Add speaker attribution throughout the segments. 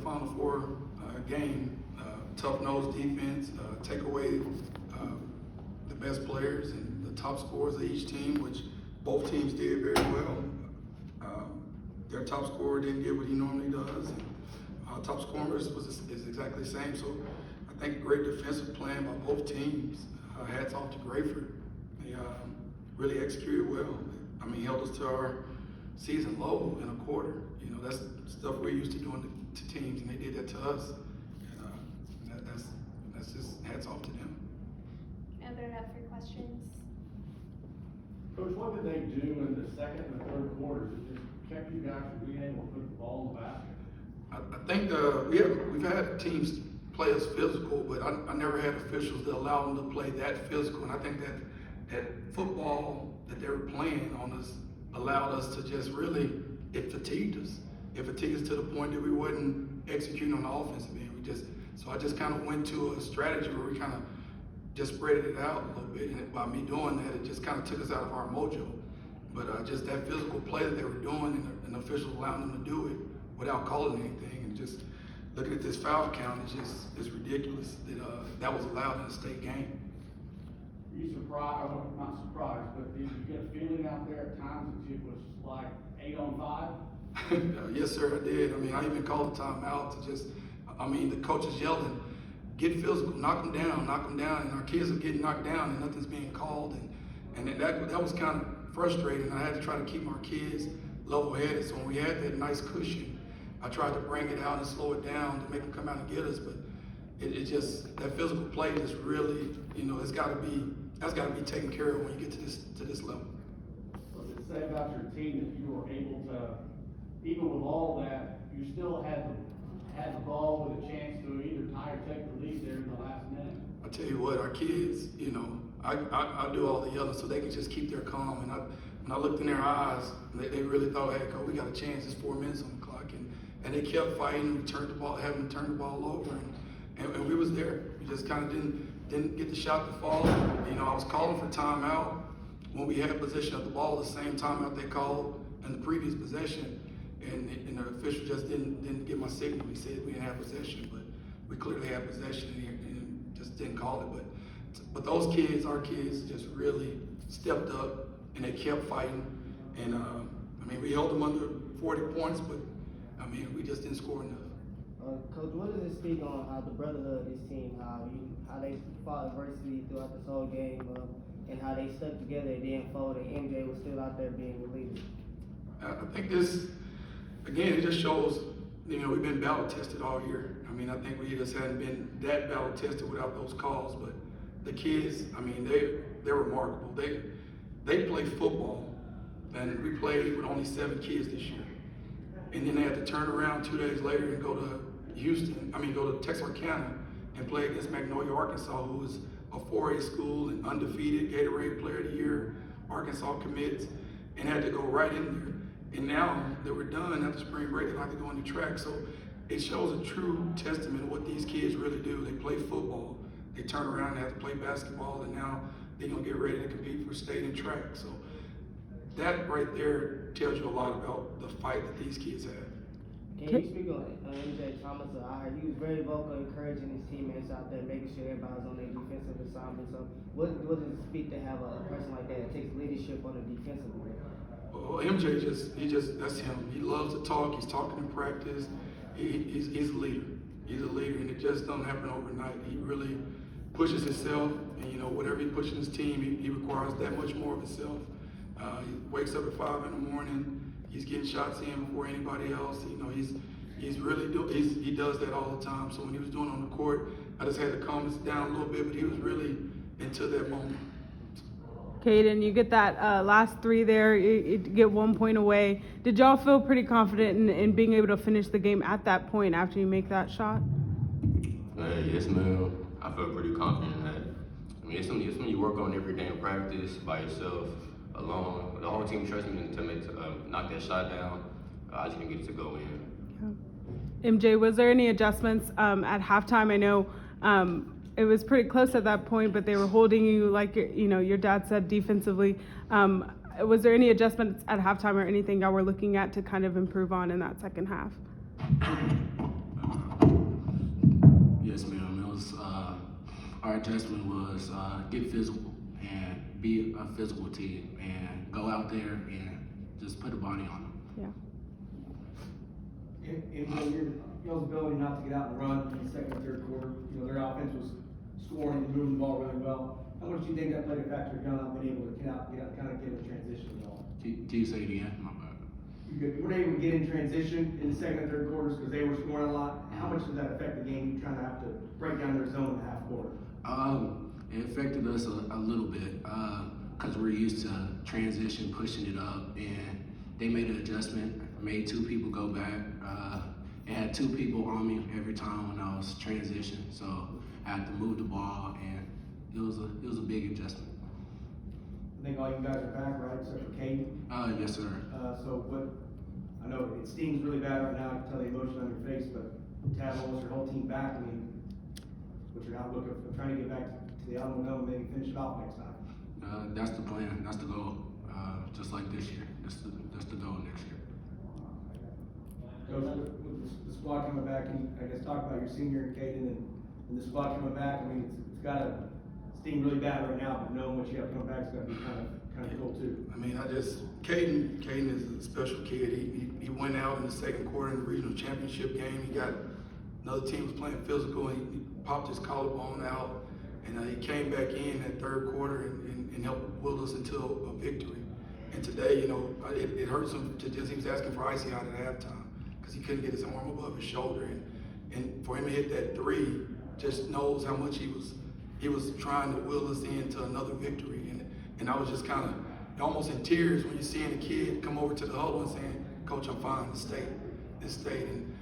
Speaker 1: Final Four game. Tough-nosed defense, take away the best players and the top scorers of each team, which both teams did very well. Their top scorer didn't get what he normally does. And top scorer is exactly the same. So I think great defensive plan by both teams. Hats off to Grayford. They really executed well. I mean, held us to our season low in a quarter. You know, that's stuff we're used to doing to teams, and they did that to us. And that's just hats off to them.
Speaker 2: Open it up for questions.
Speaker 3: Coach, what did they do in the second and the third quarters that just kept you guys from being able to put the ball in the basket?
Speaker 1: I think we've had teams play us physical, but I never had officials that allowed them to play that physical. And I think that football that they were playing on us allowed us to just really, it fatigued us. It fatigued us to the point that we wasn't executing on the offensive end. So I just kind of went to a strategy where we kind of just spread it out a little bit. And by me doing that, it just kind of took us out of our mojo. But just that physical play that they were doing and the officials allowing them to do it without calling anything, and just looking at this foul count, it's ridiculous that that was allowed in a state game.
Speaker 3: Are you surprised, or not surprised, but did you get a feeling out there at times that it was like 8 on 5?
Speaker 1: Yes, sir, I did. I mean, I even called the timeout to the coaches yelling, get physical, knock them down, and our kids are getting knocked down and nothing's being called. And that was kind of frustrating. I had to try to keep our kids level-headed. So when we had that nice cushion, I tried to bring it out and slow it down to make them come out and get us. But it just, that physical play just really, that's got to be taken care of when you get to this level.
Speaker 3: What does it say about your team that you were able to, even with all that, you still had the ball with a chance to either tie or take the lead there in the last minute?
Speaker 1: I tell you what, our kids, I do all the yelling so they can just keep their calm. And when I looked in their eyes, they really thought, hey, Coach, we got a chance. It's 4 minutes on the clock. And they kept fighting. We turned the ball, having to turn the ball over. And we was there. We just kind of didn't get the shot to fall. I was calling for timeout when we had possession of the ball, the same timeout they called in the previous possession. And the official just didn't get my signal. He said we didn't have possession, but we clearly had possession and just didn't call it. But those kids, our kids, just really stepped up and they kept fighting. And we held them under 40 points, but we just didn't score enough.
Speaker 4: Coach, what does it speak on how the brotherhood of this team, how they fought adversity throughout this whole game, and how they stuck together and didn't fold, and MJ was still out there being the leader?
Speaker 1: I think this, again, it just shows, we've been battle tested all year. I think we just hadn't been that battle tested without those calls. But the kids, they're remarkable. They play football, and we played with only 7 kids this year. And then they had to turn around 2 days later and go to Texarkana and play against Magnolia, Arkansas, who is a 4A school and undefeated, Gatorade Player of the Year, Arkansas commits, and had to go right in there. And now that we're done after spring break, they have to go into track. So it shows a true testament of what these kids really do. They play football, they turn around and have to play basketball, and now they're gonna get ready to compete for state and track. So that right there tells you a lot about the fight that these kids have.
Speaker 4: Can you speak on MJ Thomas? I heard he was very vocal, encouraging his teammates out there, making sure everybody's on their defensive assignment. So what does it speak to have a person like that takes leadership on the defensive end?
Speaker 1: Well, MJ that's him. He loves to talk. He's talking in practice. He's a leader. He's a leader, and it just doesn't happen overnight. He really pushes himself, and whatever he pushes his team, he requires that much more of himself. He wakes up at 5 in the morning. He's getting shots in before anybody else. He does that all the time. So when he was doing it on the court, I just had to calm this down a little bit, but he was really into that moment.
Speaker 5: Caden, you get that last 3 there, you get 1 point away. Did y'all feel pretty confident in being able to finish the game at that point after you make that shot?
Speaker 6: Yes, ma'am. I feel pretty confident in that. It's something you work on every day in practice, by yourself, alone. The whole team trusts me to knock that shot down. I just didn't get it to go in.
Speaker 5: Yeah. MJ, was there any adjustments at halftime? I know it was pretty close at that point, but they were holding you, like your dad said, defensively. Was there any adjustments at halftime or anything y'all were looking at to kind of improve on in that second half?
Speaker 7: Yes, ma'am. It was our adjustment was get physical and be a physical team and go out there and just put a body on them.
Speaker 5: Yeah.
Speaker 8: And y'all's ability not to get out and run in the second and third quarter, their offense was scoring and moving the ball really well. How much do you think that played a factor in y'all not being able to get out, kind of get in transition at all?
Speaker 7: Can you say it again? My bad.
Speaker 8: You weren't able to get in transition in the second and third quarters because they were scoring a lot. How much does that affect the game? You trying to have to break down their zone in the half quarter?
Speaker 7: It affected us a little bit because we're used to transition, pushing it up, and they made an adjustment, made two people go back, and had two people on me every time when I was transitioning. So I had to move the ball, and it was a big adjustment.
Speaker 8: I think all you guys are back, right, except for Caden?
Speaker 7: Yes, sir.
Speaker 8: So I know it stings really bad right now, I can tell the emotion on your face, but to have almost your whole team back, I mean, what's your outlook of trying to get back to the Alamo Dome and maybe finish it off next time?
Speaker 7: That's the plan, that's the goal, just like this year. That's the goal next year.
Speaker 8: Coach, with the squad coming back, and I guess talk about your senior and Caden and the squad coming back, I mean, it's gotta sting really bad right now, but knowing what you have coming back is gonna be kind of cool too.
Speaker 1: I mean, Caden is a special kid. He went out in the second quarter in the regional championship game. He got another team was playing physical, and he popped his collarbone out, and he came back in that third quarter and helped will us into a victory. And today, it hurts him to he was asking for icy out at halftime because he couldn't get his arm above his shoulder, and for him to hit that three just knows how much he was trying to will us into another victory. And I was just kind of almost in tears when you're seeing a kid come over to the huddle and saying, "Coach, I'm fine. This state." And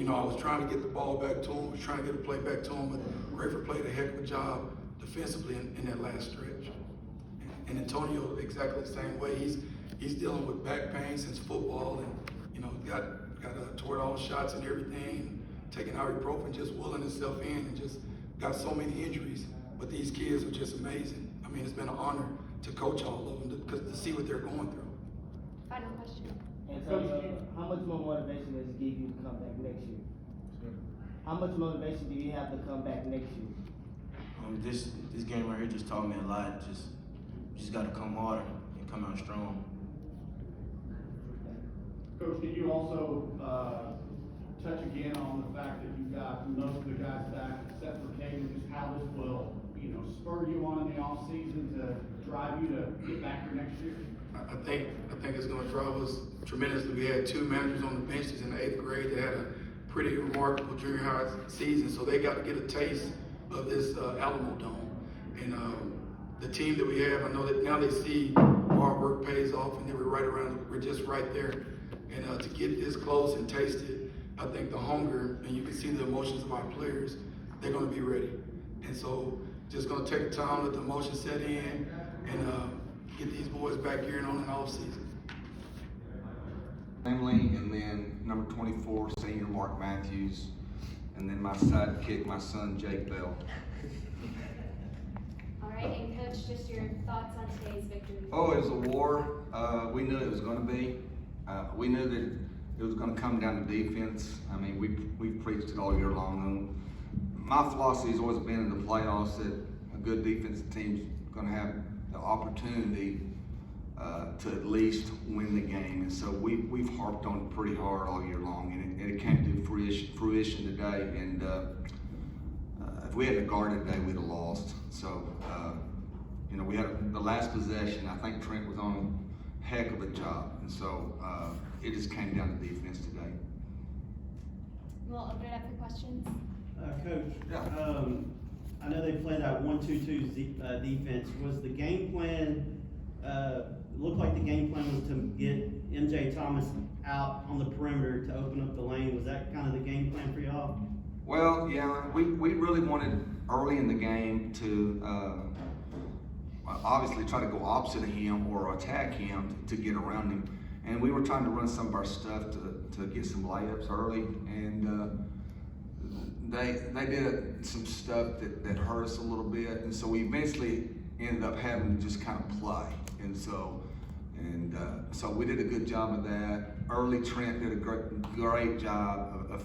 Speaker 1: I was trying to get the ball back to him, was trying to get the play back to him, but Grayford played a heck of a job defensively in that last stretch. And Antonio exactly the same way. He's dealing with back pain since football, and got toward all shots and everything, taking ibuprofen, just willing himself in, and just got so many injuries. But these kids are just amazing. I mean, it's been an honor to coach all of them to see what they're going through.
Speaker 2: Final question.
Speaker 4: And so, how much more motivation does it give you to come back next year? How much motivation do you have to come back next year?
Speaker 9: This game right here just taught me a lot. Just got to come harder and come out strong.
Speaker 3: Coach, can you also touch again on the fact that you've got most of the guys back except for Caden, just how this will, spur you on in the off season to drive you to get back here next year?
Speaker 1: I think it's going to drive us tremendously. We had two managers on the benches in the 8th grade that had a pretty remarkable junior high season, so they got to get a taste of this Alamo Dome. And the team that we have, I know that now they see hard work pays off, and we're just right there. And to get this close and taste it, I think the hunger, and you can see the emotions of our players, they're going to be ready. And so just going to take time, let the emotions set in, and get these boys back here and on an off season.
Speaker 10: Family, and then number 24, senior Mark Matthews, and then my sidekick, my son Jake Bell.
Speaker 2: All right, and Coach, just your thoughts on today's victory.
Speaker 10: Oh, it was a war. We knew it was going to be. We knew that it was going to come down to defense. I mean, we've preached it all year long. My philosophy has always been in the playoffs that a good defensive team's going to have the opportunity to at least win the game. And so we've harped on it pretty hard all year long, and it came to fruition today. And if we hadn't guarded today, we'd have lost. So, we had the last possession. I think Trent was on a heck of a job. And so it just came down to defense today.
Speaker 2: We'll open it up for questions.
Speaker 11: Coach,
Speaker 10: Yeah.
Speaker 11: I know they played that 1-2-2 defense. Was the game plan, looked like the game plan was to get MJ Thomas out on the perimeter to open up the lane. Was that kind of the game plan for y'all?
Speaker 10: Well, yeah, we really wanted early in the game to obviously try to go opposite of him or attack him to get around him. And we were trying to run some of our stuff to get some layups early. And they did some stuff that hurt us a little bit. And so we eventually ended up having to just kind of play. And so we did a good job of that early Trent did a great job of